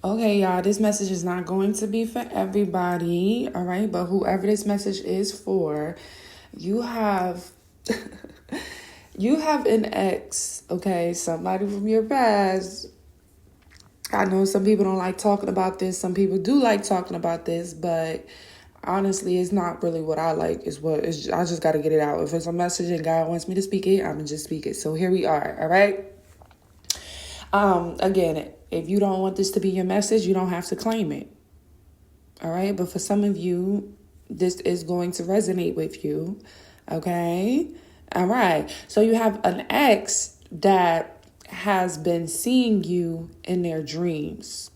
Okay, y'all, this message is not going to be for everybody, all right? But whoever this message is for, you have you have an ex, okay? Somebody from your past. I know some people don't like talking about this. Some people do like talking about this, but honestly, it's not really what I like. I just got to get it out. If it's a message and God wants me to speak it, I'm going to just speak it. So here we are, all right? Again, if you don't want this to be your message, you don't have to claim it. All right. But for some of you, this is going to resonate with you. Okay. All right. So you have an ex that has been seeing you in their dreams.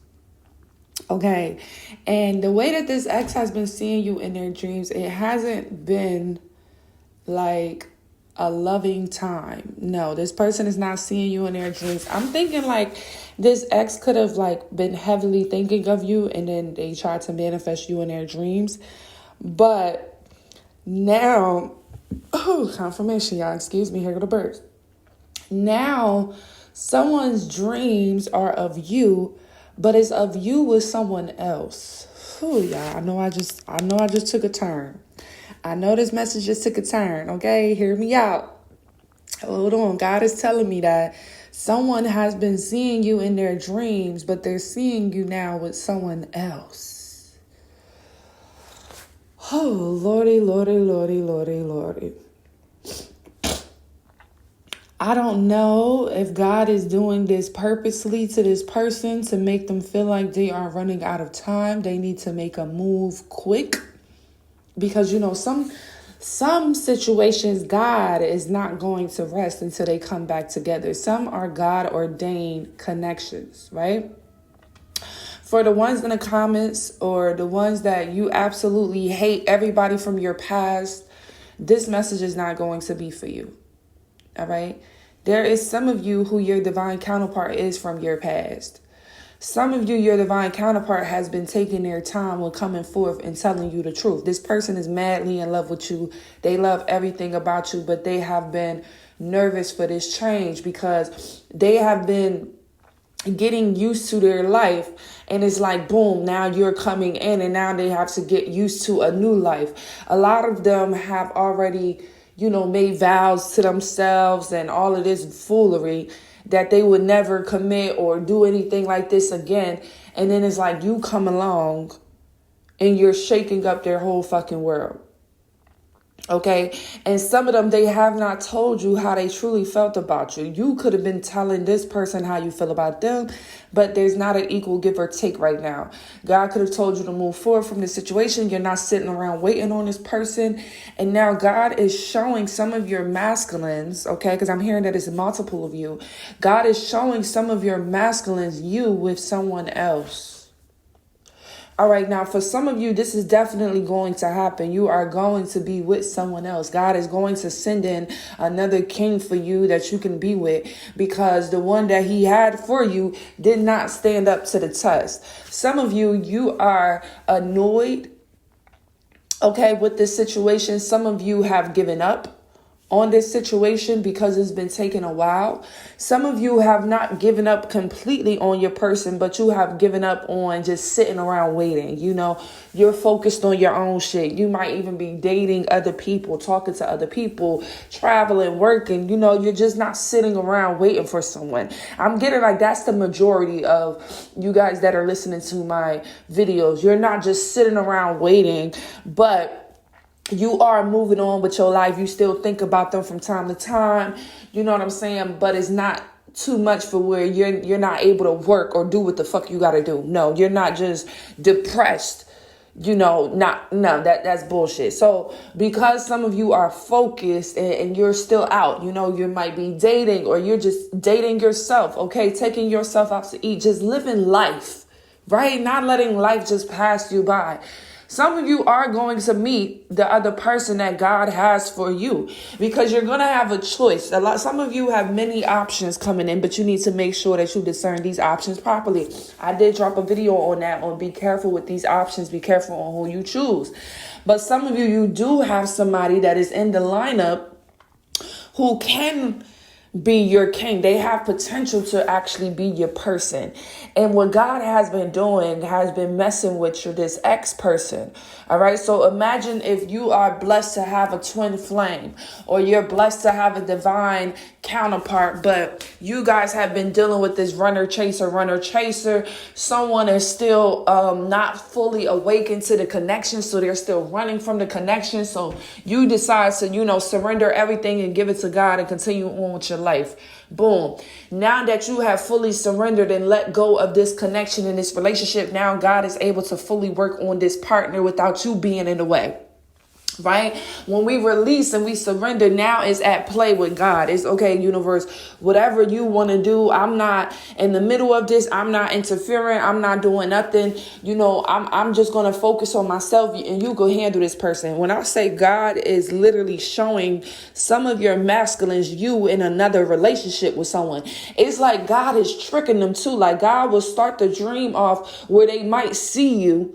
Okay. And the way that this ex has been seeing you in their dreams, it hasn't been like a loving time. No, this person is not seeing you in their dreams. I'm thinking like this ex could have like been heavily thinking of you and then they tried to manifest you in their dreams. But now, confirmation, y'all, excuse me, here go the birds. Now, someone's dreams are of you, but it's of you with someone else. Y'all, I know I just took a turn. I know this message just took a turn, okay? Hear me out. Hold on. God is telling me that someone has been seeing you in their dreams, but they're seeing you now with someone else. Oh, Lordy, Lordy, Lordy, Lordy, Lordy. I don't know if God is doing this purposely to this person to make them feel like they are running out of time. They need to make a move quick. Because, you know, some situations, God is not going to rest until they come back together. Some are God ordained connections, right? For the ones in the comments or the ones that you absolutely hate everybody from your past, this message is not going to be for you. All right. There is some of you who your divine counterpart is from your past. Some of you, your divine counterpart has been taking their time when coming forth and telling you the truth. This person is madly in love with you. They love everything about you, but they have been nervous for this change because they have been getting used to their life. And it's like, boom, now you're coming in and now they have to get used to a new life. A lot of them have already, made vows to themselves and all of this foolery that they would never commit or do anything like this again. And then it's like you come along and you're shaking up their whole fucking world. Okay. And some of them, they have not told you how they truly felt about you. You could have been telling this person how you feel about them, but there's not an equal give or take right now. God could have told you to move forward from this situation. You're not sitting around waiting on this person. And now God is showing some of your masculines, okay, because I'm hearing that it's multiple of you. God is showing some of your masculines you with someone else. All right, now for some of you, this is definitely going to happen. You are going to be with someone else. God is going to send in another king for you that you can be with because the one that he had for you did not stand up to the test. Some of you, you are annoyed, okay, with this situation. Some of you have given up on this situation because it's been taking a while. Some of you have not given up completely on your person, but you have given up on just sitting around waiting. You're focused on your own shit. You might even be dating other people, talking to other people, traveling, working. You're just not sitting around waiting for someone. I'm getting like that's the majority of you guys that are listening to my videos. You're not just sitting around waiting, but you are moving on with your life. You still think about them from time to time. You know what I'm saying? But it's not too much for where you're not able to work or do what the fuck you got to do. No, you're not just depressed. That's bullshit. So because some of you are focused and you're still out, you might be dating or you're just dating yourself. Okay. Taking yourself out to eat, just living life, right? Not letting life just pass you by. Some of you are going to meet the other person that God has for you because you're going to have a choice. Some of you have many options coming in, but you need to make sure that you discern these options properly. I did drop a video on that, on be careful with these options. Be careful on who you choose. But some of you do have somebody that is in the lineup who can be your king. They have potential to actually be your person. And what God has been doing has been messing with this ex person. All right. So imagine if you are blessed to have a twin flame, or you're blessed to have a divine counterpart, but you guys have been dealing with this runner chaser. Someone is still not fully awakened to the connection. So they're still running from the connection. So you decide to, surrender everything and give it to God and continue on with your life. Boom. Now that you have fully surrendered and let go of this connection in this relationship, now God is able to fully work on this partner without you being in the way. Right? When we release and we surrender, now is at play with God. It's okay, universe, whatever you want to do. I'm not in the middle of this. I'm not interfering. I'm not doing nothing. I'm just going to focus on myself, and you go handle this person. When I say God is literally showing some of your masculines you in another relationship with someone, it's like God is tricking them too. Like God will start the dream off where they might see you,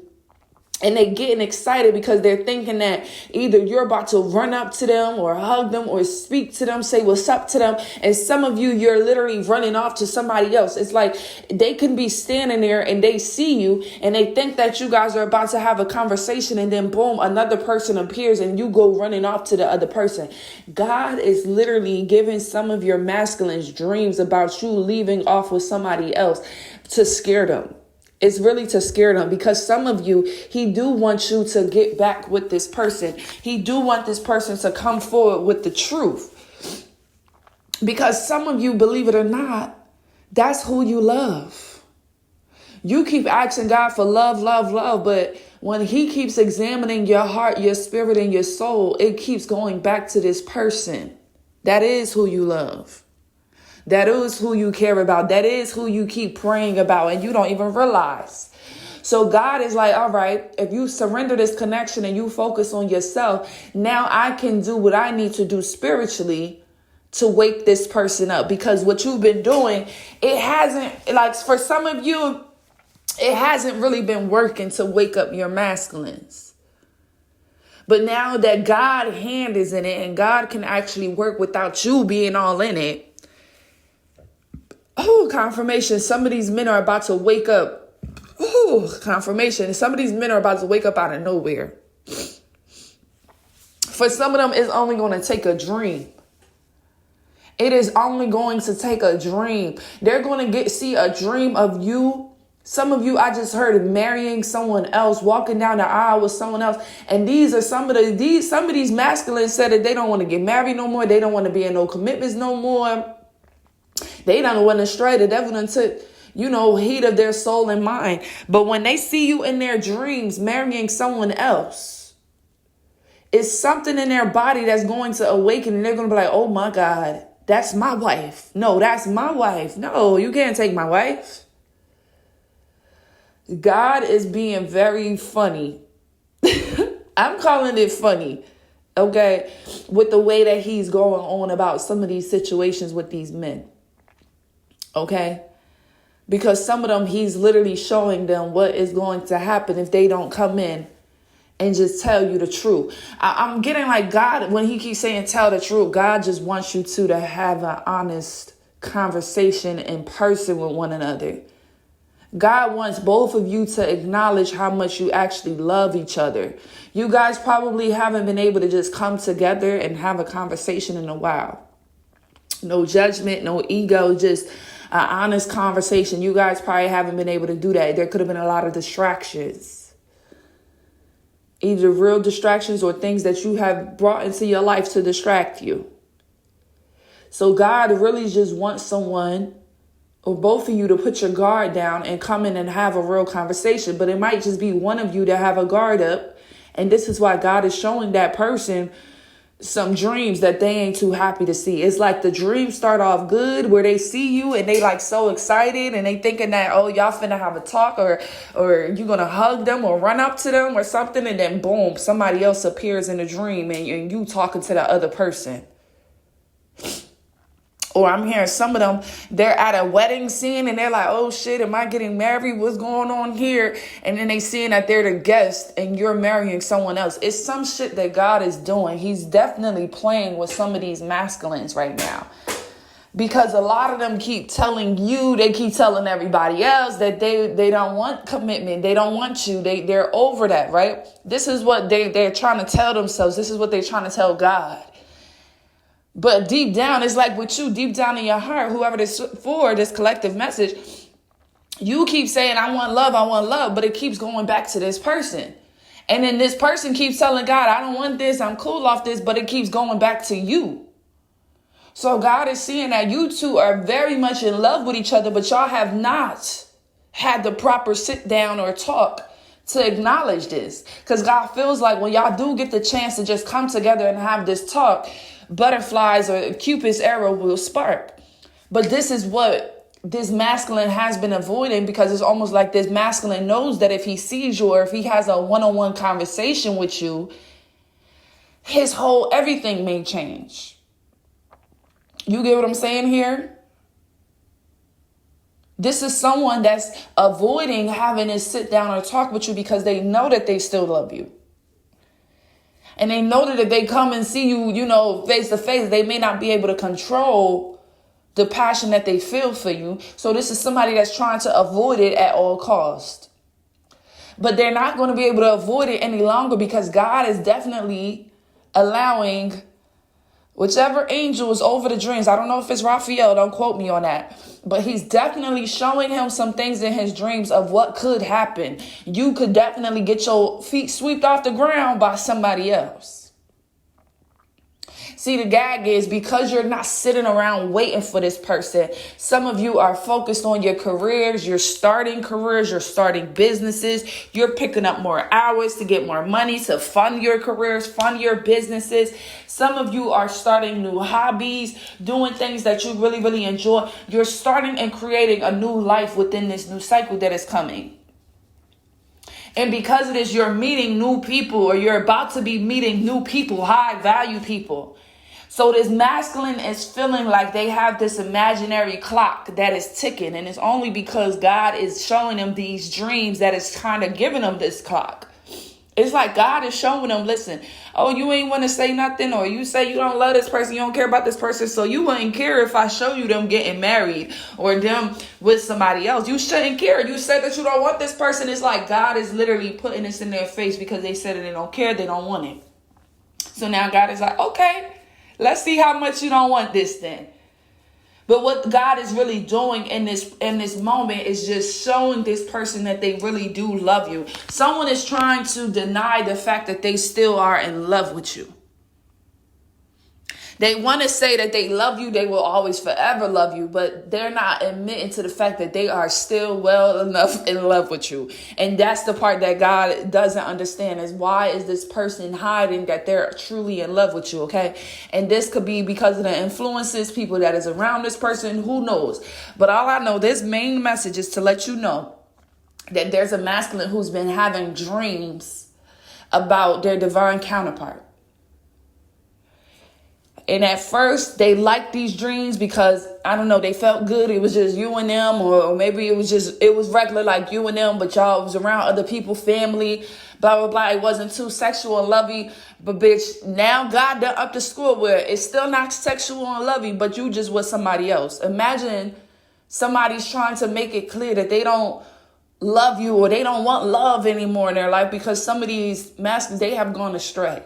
and they getting excited because they're thinking that either you're about to run up to them or hug them or speak to them, say what's up to them. And some of you're literally running off to somebody else. It's like they can be standing there and they see you and they think that you guys are about to have a conversation, and then boom, another person appears and you go running off to the other person. God is literally giving some of your masculines dreams about you leaving off with somebody else to scare them. It's really to scare them, because some of you, he do want you to get back with this person. He do want this person to come forward with the truth, because some of you, believe it or not, that's who you love. You keep asking God for love, love, love. But when he keeps examining your heart, your spirit, and your soul, it keeps going back to this person. That is who you love. That is who you care about. That is who you keep praying about, and you don't even realize. So God is like, all right, if you surrender this connection and you focus on yourself, now I can do what I need to do spiritually to wake this person up. Because what you've been doing, it hasn't, like for some of you, it hasn't really been working to wake up your masculines. But now that God's hand is in it and God can actually work without you being all in it, oh, confirmation. Some of these men are about to wake up. Oh, confirmation. Some of these men are about to wake up out of nowhere. For some of them, it's only going to take a dream. It is only going to take a dream. They're going to see a dream of you. Some of you, I just heard, marrying someone else, walking down the aisle with someone else. And these are some of these masculines said that they don't want to get married no more. They don't want to be in no commitments no more. They don't want to stray. The devil done took, heed of their soul and mind. But when they see you in their dreams marrying someone else, it's something in their body that's going to awaken, and they're going to be like, oh my God, that's my wife. No, that's my wife. No, you can't take my wife. God is being very funny. I'm calling it funny. Okay. With the way that he's going on about some of these situations with these men. Okay. Because some of them, he's literally showing them what is going to happen if they don't come in and just tell you the truth. I'm getting like God, when he keeps saying tell the truth, God just wants you to have an honest conversation in person with one another. God wants both of you to acknowledge how much you actually love each other. You guys probably haven't been able to just come together and have a conversation in a while. No judgment, no ego, just an honest conversation. You guys probably haven't been able to do that. There could have been a lot of distractions. Either real distractions or things that you have brought into your life to distract you. So God really just wants someone or both of you to put your guard down and come in and have a real conversation. But it might just be one of you to have a guard up. And this is why God is showing that person some dreams that they ain't too happy to see. It's like the dreams start off good where they see you and they like so excited and they thinking that, oh, y'all finna have a talk or you gonna hug them or run up to them or something. And then boom, somebody else appears in the dream and you talking to the other person. Or I'm hearing some of them, they're at a wedding scene and they're like, oh shit, am I getting married? What's going on here? And then they seeing that they're the guest and you're marrying someone else. It's some shit that God is doing. He's definitely playing with some of these masculines right now. Because a lot of them keep telling you, they keep telling everybody else that they don't want commitment. They don't want you. They're over that, right? This is what they're trying to tell themselves. This is what they're trying to tell God. But deep down, it's like with you, deep down in your heart, whoever this for, this collective message, you keep saying, I want love, but it keeps going back to this person. And then this person keeps telling God, I don't want this, I'm cool off this, but it keeps going back to you. So God is seeing that you two are very much in love with each other, but y'all have not had the proper sit down or talk to acknowledge this. Because God feels like when y'all do get the chance to just come together and have this talk, butterflies or Cupid's arrow will spark. But this is what this masculine has been avoiding, because it's almost like this masculine knows that if he sees you or if he has a one-on-one conversation with you, his whole everything may change. You get what I'm saying here? This is someone that's avoiding having to sit down or talk with you because they know that they still love you. And they know that if they come and see you, face to face, they may not be able to control the passion that they feel for you. So this is somebody that's trying to avoid it at all costs. But they're not going to be able to avoid it any longer, because God is definitely allowing whichever angel is over the dreams. I don't know if it's Raphael. Don't quote me on that. But he's definitely showing him some things in his dreams of what could happen. You could definitely get your feet swept off the ground by somebody else. See, the gag is, because you're not sitting around waiting for this person, some of you are focused on your careers. You're starting careers. You're starting businesses. You're picking up more hours to get more money to fund your careers, fund your businesses. Some of you are starting new hobbies, doing things that you really, really enjoy. You're starting and creating a new life within this new cycle that is coming. And because of this, you're meeting new people, or you're about to be meeting new people, high value people. So this masculine is feeling like they have this imaginary clock that is ticking. And it's only because God is showing them these dreams that is kind of giving them this clock. It's like God is showing them, listen, oh, you ain't want to say nothing, or you say you don't love this person, you don't care about this person, so you wouldn't care if I show you them getting married or them with somebody else. You shouldn't care. You said that you don't want this person. It's like God is literally putting this in their face because they said that they don't care, they don't want it. So now God is like, okay, let's see how much you don't want this then. But what God is really doing in this moment is just showing this person that they really do love you. Someone is trying to deny the fact that they still are in love with you. They want to say that they love you, they will always forever love you, but they're not admitting to the fact that they are still well enough in love with you. And that's the part that God doesn't understand, is why is this person hiding that they're truly in love with you, okay? And this could be because of the influences, people that is around this person, who knows? But all I know, this main message is to let you know that there's a masculine who's been having dreams about their divine counterpart. And at first, they liked these dreams because, I don't know, they felt good. It was just you and them, or maybe it was regular, like you and them, but y'all was around other people, family, blah, blah, blah. It wasn't too sexual and lovey. But bitch, now God done up the score where it's still not sexual and lovey, but you just with somebody else. Imagine somebody's trying to make it clear that they don't love you, or they don't want love anymore in their life, because some of these masculines, they have gone astray.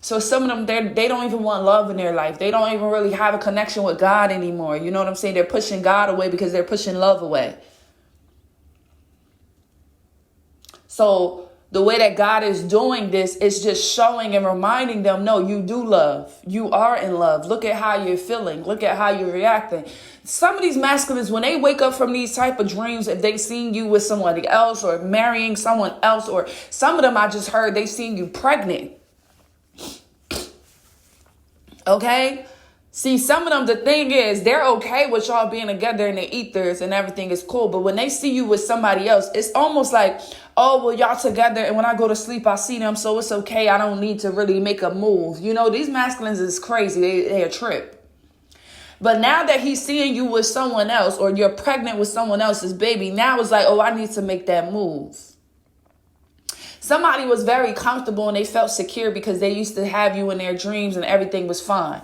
So some of them, they don't even want love in their life. They don't even really have a connection with God anymore. You know what I'm saying? They're pushing God away because they're pushing love away. So the way that God is doing this is just showing and reminding them, no, you do love. You are in love. Look at how you're feeling. Look at how you're reacting. Some of these masculines, when they wake up from these type of dreams, if they seen you with somebody else or marrying someone else, or some of them I just heard they seen you pregnant. Okay? See, some of them, the thing is, they're okay with y'all being together in the ethers and everything is cool. But when they see you with somebody else, it's almost like, oh, well, y'all together. And when I go to sleep, I see them. So it's okay. I don't need to really make a move. You know, these masculines is crazy. They're a trip. But now that he's seeing you with someone else, or you're pregnant with someone else's baby, now it's like, oh, I need to make that move. Somebody was very comfortable and they felt secure because they used to have you in their dreams and everything was fine.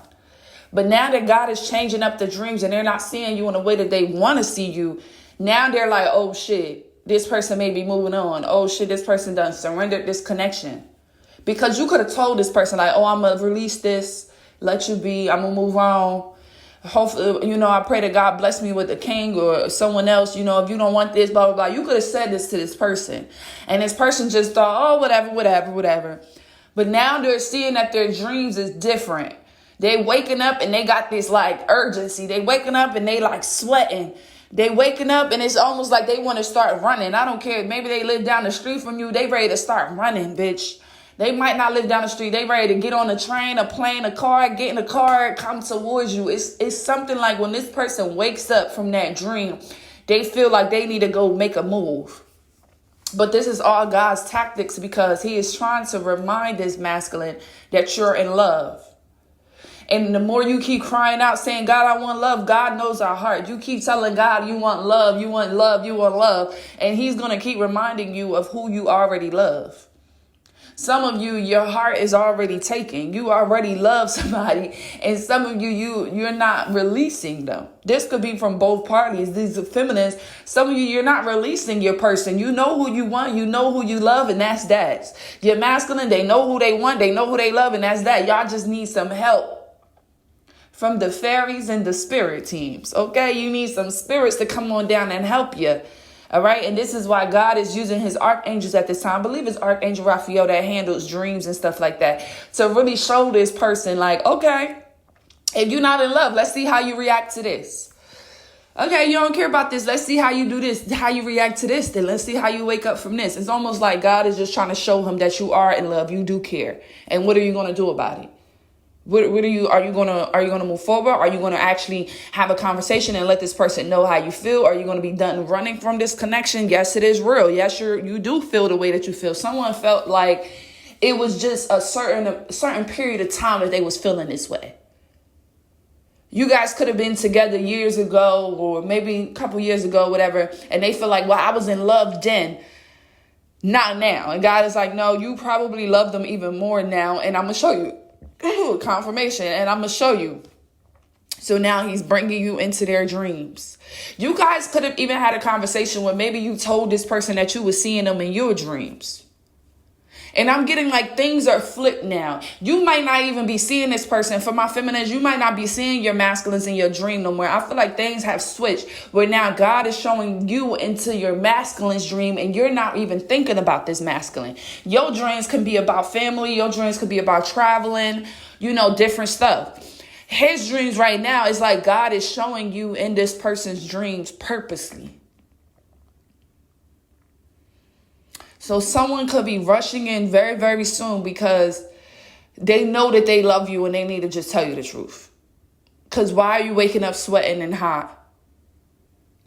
But now that God is changing up the dreams and they're not seeing you in the way that they want to see you, now they're like, oh shit, this person may be moving on. Oh shit, this person done surrendered this connection. Because you could have told this person like, oh, I'm going to release this, let you be, I'm going to move on. Hopefully, I pray that God bless me with a king or someone else, if you don't want this, blah, blah, blah. You could have said this to this person. And this person just thought, oh, whatever. But now they're seeing that their dreams is different. They waking up and they got this like urgency. They waking up and they like sweating. They waking up and it's almost like they want to start running. I don't care. Maybe they live down the street from you. They ready to start running, bitch. They might not live down the street. They ready to get on a train, a plane, a car, get in a car, come towards you. It's something like when this person wakes up from that dream, they feel like they need to go make a move. But this is all God's tactics because he is trying to remind this masculine that you're in love. And the more you keep crying out saying, God, I want love, God knows our heart. You keep telling God you want love, you want love, you want love. And he's going to keep reminding you of who you already love. Some of you, your heart is already taken. You already love somebody. And some of you're not releasing them. This could be from both parties. These are feminists. Some of you, you're not releasing your person. You know who you want. You know who you love. And that's that. You're masculine. They know who they want. They know who they love. And that's that. Y'all just need some help from the fairies and the spirit teams. Okay. You need some spirits to come on down and help you. All right. And this is why God is using his archangels at this time. I believe it's Archangel Raphael that handles dreams and stuff like that to really show this person like, OK, if you're not in love, let's see how you react to this. OK, you don't care about this. Let's see how you do this, how you react to this. Then let's see how you wake up from this. It's almost like God is just trying to show him that you are in love. You do care. And what are you going to do about it? What are you gonna move forward? Are you gonna actually have a conversation and let this person know how you feel? Are you gonna be done running from this connection? Yes, it is real. Yes, you do feel the way that you feel. Someone felt like it was just a certain period of time that they was feeling this way. You guys could have been together years ago or maybe a couple years ago, whatever, and they feel like, well, I was in love then, not now. And God is like, no, you probably love them even more now, and I'm gonna show you. Confirmation, and I'm gonna show you. So now he's bringing you into their dreams. You guys could have even had a conversation where maybe you told this person that you were seeing them in your dreams. And I'm getting like things are flipped now. You might not even be seeing this person. For my feminines, you might not be seeing your masculines in your dream no more. I feel like things have switched where now God is showing you into your masculine's dream and you're not even thinking about this masculine. Your dreams can be about family. Your dreams could be about traveling, different stuff. His dreams right now is like God is showing you in this person's dreams purposely. So someone could be rushing in very, very soon because they know that they love you and they need to just tell you the truth. Because why are you waking up sweating and hot?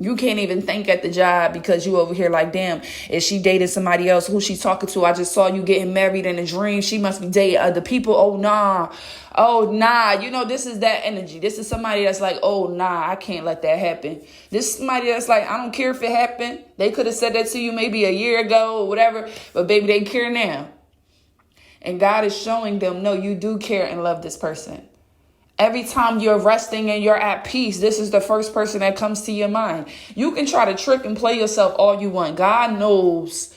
You can't even think at the job because you over here like, damn, is she dating somebody else? Who she talking to? I just saw you getting married in a dream. She must be dating other people. Oh, nah. Oh, nah. This is that energy. This is somebody that's like, oh, nah, I can't let that happen. This is somebody that's like, I don't care if it happened. They could have said that to you maybe a year ago or whatever, but baby, they care now. And God is showing them, no, you do care and love this person. Every time you're resting and you're at peace, this is the first person that comes to your mind. You can try to trick and play yourself all you want. God knows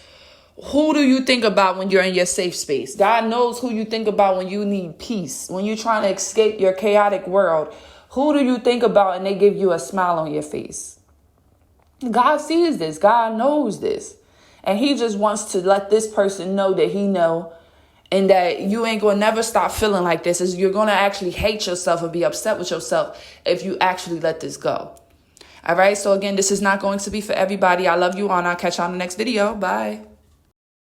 who do you think about when you're in your safe space. God knows who you think about when you need peace, when you're trying to escape your chaotic world. Who do you think about and they give you a smile on your face? God sees this. God knows this. And he just wants to let this person know that he know. And that you ain't going to never stop feeling like this. Is you're going to actually hate yourself or be upset with yourself if you actually let this go. All right. So again, this is not going to be for everybody. I love you all. And I'll catch you on the next video. Bye.